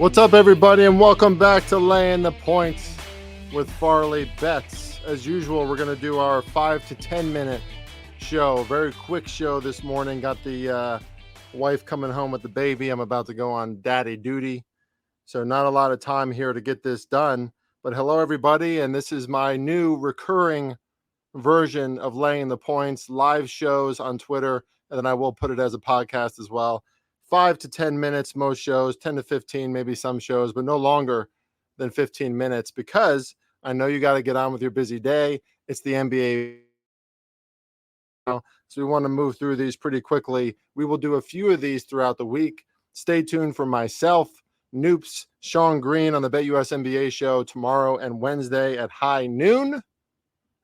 What's up, everybody, and welcome back to Laying the Points with Farley Bets. As usual, we're going to do our 5 to 10 minute show. Very quick show this morning. Got the wife coming home with the baby. I'm about to go on daddy duty, so not a lot of time here to get this done. But hello, everybody, and this is my new recurring version of Laying the Points, live shows on Twitter, and then I will put it as a podcast as well. 5 to 10 minutes, most shows, 10 to 15, maybe some shows, but no longer than 15 minutes because I know you got to get on with your busy day. It's the NBA. So we want to move through these pretty quickly. We will do a few of these throughout the week. Stay tuned for myself, Noops, Sean Green on the BetUS NBA show tomorrow and Wednesday at high noon.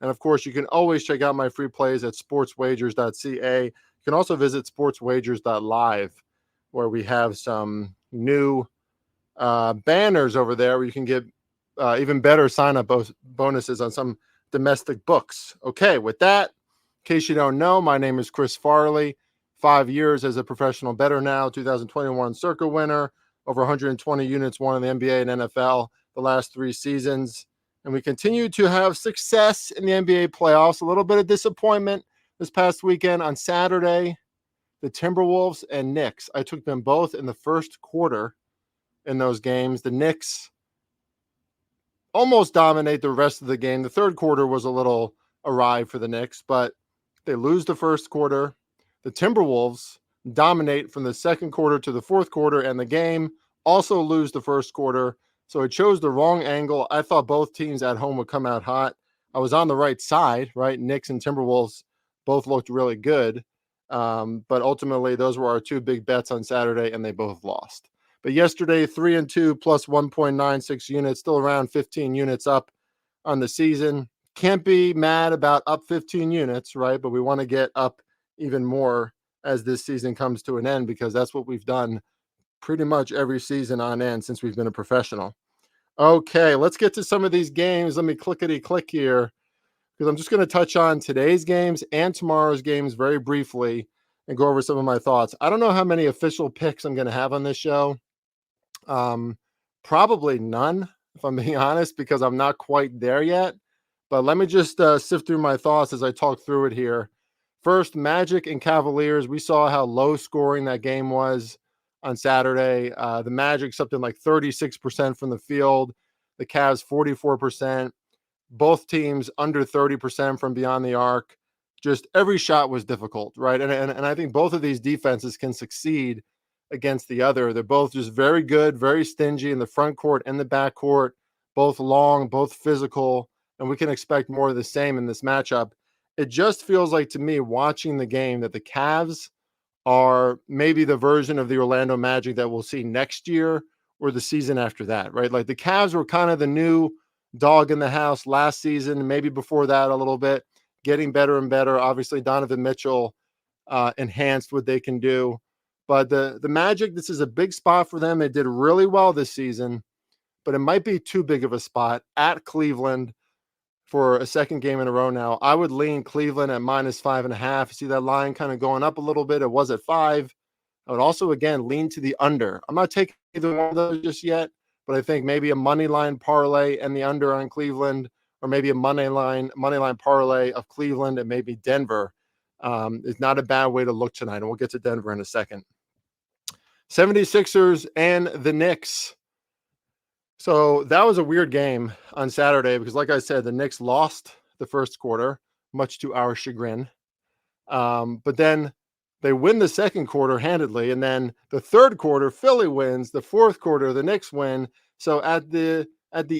And of course, you can always check out my free plays at sportswagers.ca. You can also visit sportswagers.live, where we have some new banners over there where you can get even better sign-up bonuses on some domestic books. Okay, with that, in case you don't know, my name is Chris Farley. 5 years as a professional bettor now, 2021 Circa winner, over 120 units won in the NBA and NFL the last 3 seasons. And we continue to have success in the NBA playoffs. A little bit of disappointment this past weekend on Saturday. The Timberwolves and Knicks, I took them both in the first quarter in those games. The Knicks almost dominate the rest of the game. The third quarter was a little awry for the Knicks, but they lose the first quarter. The Timberwolves dominate from the second quarter to the fourth quarter, and the game also lose the first quarter. So it chose the wrong angle. I thought both teams at home would come out hot. I was on the right side, right? Knicks and Timberwolves both looked really good. But ultimately, those were our 2 big bets on Saturday, and they both lost. But yesterday, 3-2 plus 1.96 units, still around 15 units up on the season. Can't be mad about up 15 units, right? But we want to get up even more as this season comes to an end, because that's what we've done pretty much every season on end since we've been a professional. Okay, let's get to some of these games. Let me clickety-click here, because I'm just going to touch on today's games and tomorrow's games very briefly and go over some of my thoughts. I don't know how many official picks I'm going to have on this show. Probably none, if I'm being honest, because I'm not quite there yet. But let me just sift through my thoughts as I talk through it here. First, Magic and Cavaliers. We saw how low scoring that game was on Saturday. The Magic, something like 36% from the field. The Cavs, 44%. Both teams under 30% from beyond the arc. Just every shot was difficult, right? And I think both of these defenses can succeed against the other. They're both just very good, very stingy in the front court and the back court, both long, both physical, and we can expect more of the same in this matchup. It just feels like to me, watching the game, that the Cavs are maybe the version of the Orlando Magic that we'll see next year or the season after that, right? Like the Cavs were kind of the new dog in the house last season, maybe before that a little bit, getting better and better. Obviously, Donovan Mitchell enhanced what they can do. But the Magic, this is a big spot for them. They did really well this season, but it might be too big of a spot at Cleveland for a second game in a row now. I would lean Cleveland at -5.5. See that line kind of going up a little bit. It was at 5. I would also, again, lean to the under. I'm not taking either one of those just yet, but I think maybe a money line parlay and the under on Cleveland, or maybe a money line parlay of Cleveland and maybe Denver is not a bad way to look tonight. And we'll get to Denver in a second. 76ers and the Knicks. So that was a weird game on Saturday because, like I said, the Knicks lost the first quarter, much to our chagrin. But then they win the second quarter handedly. And then the third quarter, Philly wins. The fourth quarter, the Knicks win. So at the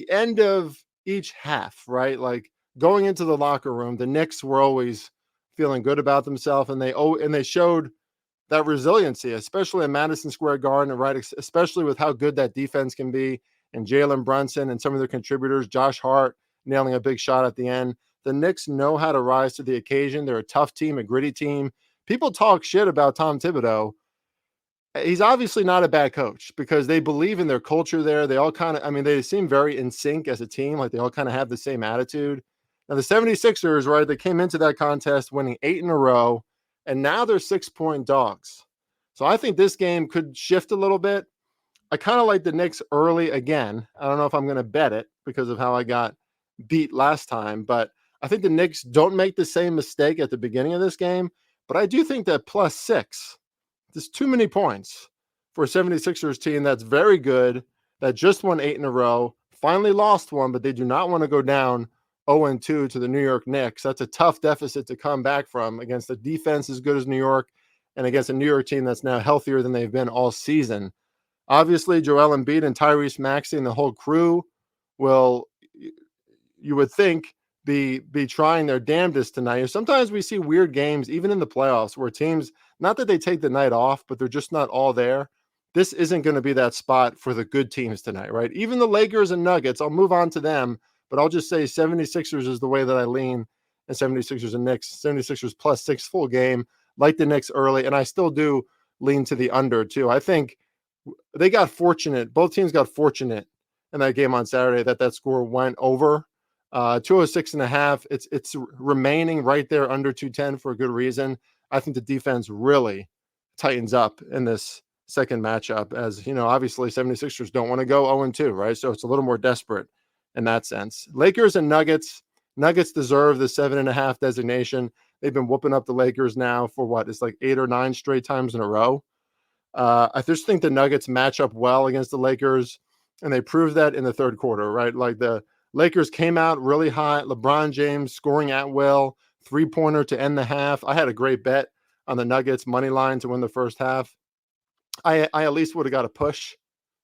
end of each half, right, like going into the locker room, the Knicks were always feeling good about themselves. And they showed that resiliency, especially in Madison Square Garden, right, especially with how good that defense can be. And Jalen Brunson and some of their contributors, Josh Hart nailing a big shot at the end. The Knicks know how to rise to the occasion. They're a tough team, a gritty team. People talk shit about Tom Thibodeau. He's obviously not a bad coach because they believe in their culture there. They all kind of, they seem very in sync as a team. Like they all kind of have the same attitude. Now the 76ers, right, they came into that contest winning 8 in a row, and now they're 6-point dogs. So I think this game could shift a little bit. I kind of like the Knicks early again. I don't know if I'm going to bet it because of how I got beat last time, but I think the Knicks don't make the same mistake at the beginning of this game. But I do think that +6, there's too many points for a 76ers team that's very good, that just won 8 in a row, finally lost one, but they do not want to go down 0-2 to the New York Knicks. That's a tough deficit to come back from against a defense as good as New York and against a New York team that's now healthier than they've been all season. Obviously, Joel Embiid and Tyrese Maxey and the whole crew will, you would think, be trying their damnedest tonight. Sometimes we see weird games, even in the playoffs, where teams, not that they take the night off, but they're just not all there. This isn't going to be that spot for the good teams tonight, right? Even the Lakers and Nuggets, I'll move on to them, but I'll just say 76ers is the way that I lean, and 76ers and Knicks, 76ers +6 full game, like the Knicks early, and I still do lean to the under too. I think they got fortunate. Both teams got fortunate in that game on Saturday that score went over 206.5. It's remaining right there under 210 for a good reason. I think the defense really tightens up in this second matchup, as you know, obviously 76ers don't want to go 0-2, right? So it's a little more desperate in that sense. Lakers and Nuggets. Nuggets deserve the 7.5 designation. They've been whooping up the Lakers now for what? It's like 8 or 9 straight times in a row. I just think the Nuggets match up well against the Lakers, and they proved that in the third quarter, right? Like the Lakers came out really hot. LeBron James scoring at will, three-pointer to end the half. I had a great bet on the Nuggets money line to win the first half. I at least would have got a push,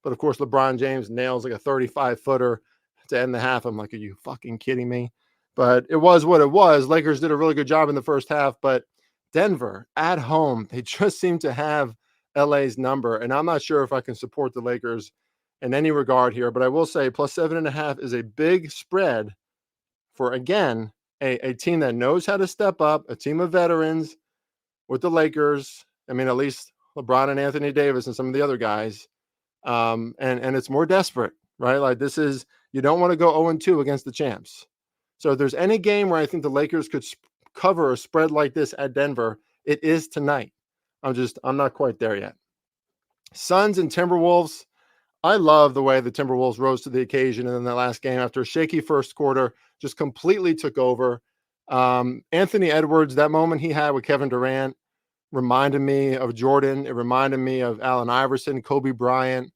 but of course LeBron James nails like a 35-footer to end the half. I'm like, are you fucking kidding me? But it was what it was. Lakers did a really good job in the first half, but Denver at home, they just seem to have LA's number, and I'm not sure if I can support the Lakers in any regard here, but I will say +7.5 is a big spread for, again, a team that knows how to step up, a team of veterans with the Lakers. I mean, at least LeBron and Anthony Davis and some of the other guys. And it's more desperate, right? Like this is, you don't want to go 0-2 against the champs. So if there's any game where I think the Lakers could cover a spread like this at Denver, it is tonight. I'm not quite there yet. Suns and Timberwolves. I love the way the Timberwolves rose to the occasion in the last game after a shaky first quarter, just completely took over. Anthony Edwards, that moment he had with Kevin Durant reminded me of Jordan. It reminded me of Allen Iverson, Kobe Bryant,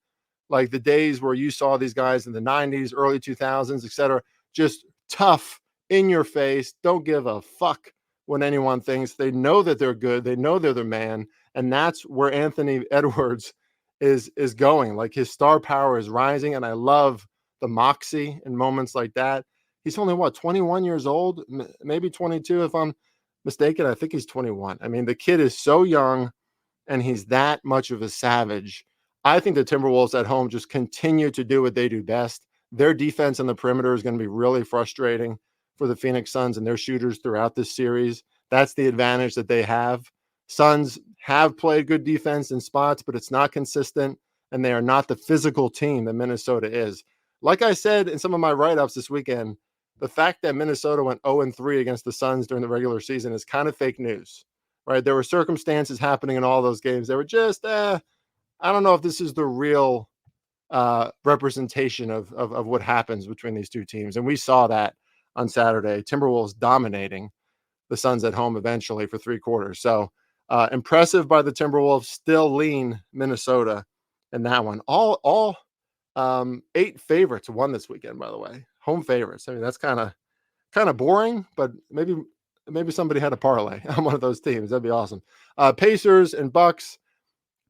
like the days where you saw these guys in the 90s, early 2000s, etc. Just tough, in your face, don't give a fuck when anyone thinks. They know that they're good. They know they're the man. And that's where Anthony Edwards is going. Like his star power is rising. And I love the moxie in moments like that. He's only 21 years old, maybe 22 if I'm mistaken. I think he's 21. I mean, the kid is so young and he's that much of a savage. I think the Timberwolves at home just continue to do what they do best. Their defense on the perimeter is going to be really frustrating for the Phoenix Suns and their shooters throughout this series. That's the advantage that they have. Suns have played good defense in spots, but it's not consistent, and they are not the physical team that Minnesota is. Like I said in some of my write-ups this weekend, the fact that Minnesota went 0-3 against the Suns during the regular season is kind of fake news, right? There were circumstances happening in all those games. They were just, I don't know if this is the real representation of what happens between these two teams. And we saw that on Saturday. Timberwolves dominating the Suns at home eventually for 3 quarters. So impressive by the Timberwolves. Still lean Minnesota in that one. All 8 favorites won this weekend, by the way. Home favorites. I mean, that's kind of boring, but maybe somebody had a parlay on one of those teams. That'd be awesome. Pacers and Bucks.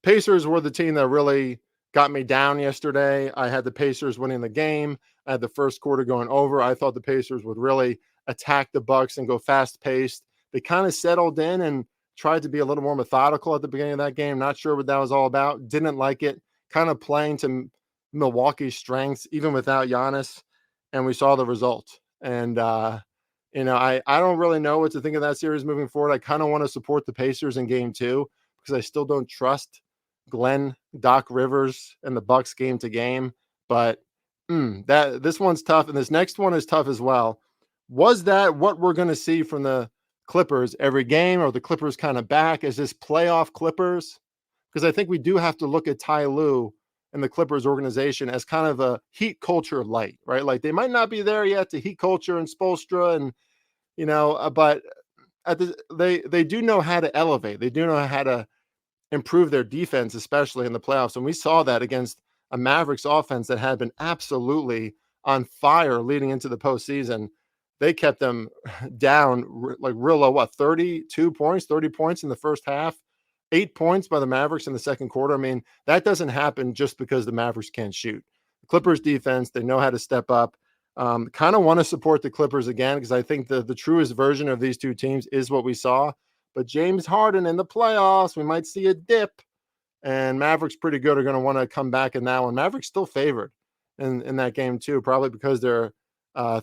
Pacers were the team that really got me down yesterday. I had the Pacers winning the game. I had the first quarter going over. I thought the Pacers would really attack the Bucks and go fast-paced. They kind of settled in and tried to be a little more methodical at the beginning of that game. Not sure what that was all about. Didn't like it. Kind of playing to Milwaukee's strengths, even without Giannis. And we saw the result. And, I don't really know what to think of that series moving forward. I kind of want to support the Pacers in game 2 because I still don't trust Doc Rivers and the Bucks game to game. But this one's tough. And this next one is tough as well. Was that what we're going to see from the Clippers every game, or the Clippers kind of back? Is this playoff Clippers? Because I think we do have to look at Ty Lue in the Clippers organization as kind of a heat culture light, right? Like they might not be there yet to heat culture and Spoelstra and, but they do know how to elevate. They do know how to improve their defense, especially in the playoffs. And we saw that against a Mavericks offense that had been absolutely on fire leading into the postseason. They kept them down like real low, 32 points, 30 points in the first half, 8 points by the Mavericks in the second quarter. I mean, that doesn't happen just because the Mavericks can't shoot. The Clippers defense, they know how to step up. Kind of want to support the Clippers again because I think the truest version of these two teams is what we saw. But James Harden in the playoffs, we might see a dip. And Mavericks pretty good are going to want to come back in that one. Mavericks still favored in that game too, probably because they're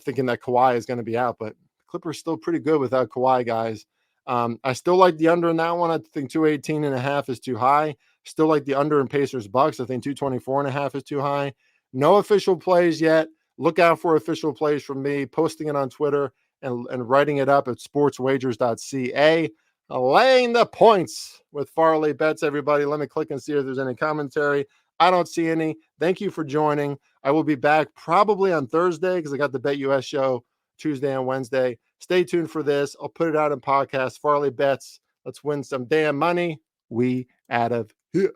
thinking that Kawhi is going to be out. But Clippers still pretty good without Kawhi, guys. I still like the under in that one. I think 218.5 is too high. Still like the under in Pacers Bucks. I think 224.5 is too high. No official plays yet. Look out for official plays from me, posting it on Twitter and writing it up at sportswagers.ca. Laying the points with Farley Bets, everybody. Let me click and see if there's any commentary. I don't see any. Thank you for joining. I will be back probably on Thursday because I got the Bet US show Tuesday and Wednesday. Stay tuned for this. I'll put it out in podcast. Farley Bets. Let's win some damn money. We out of here.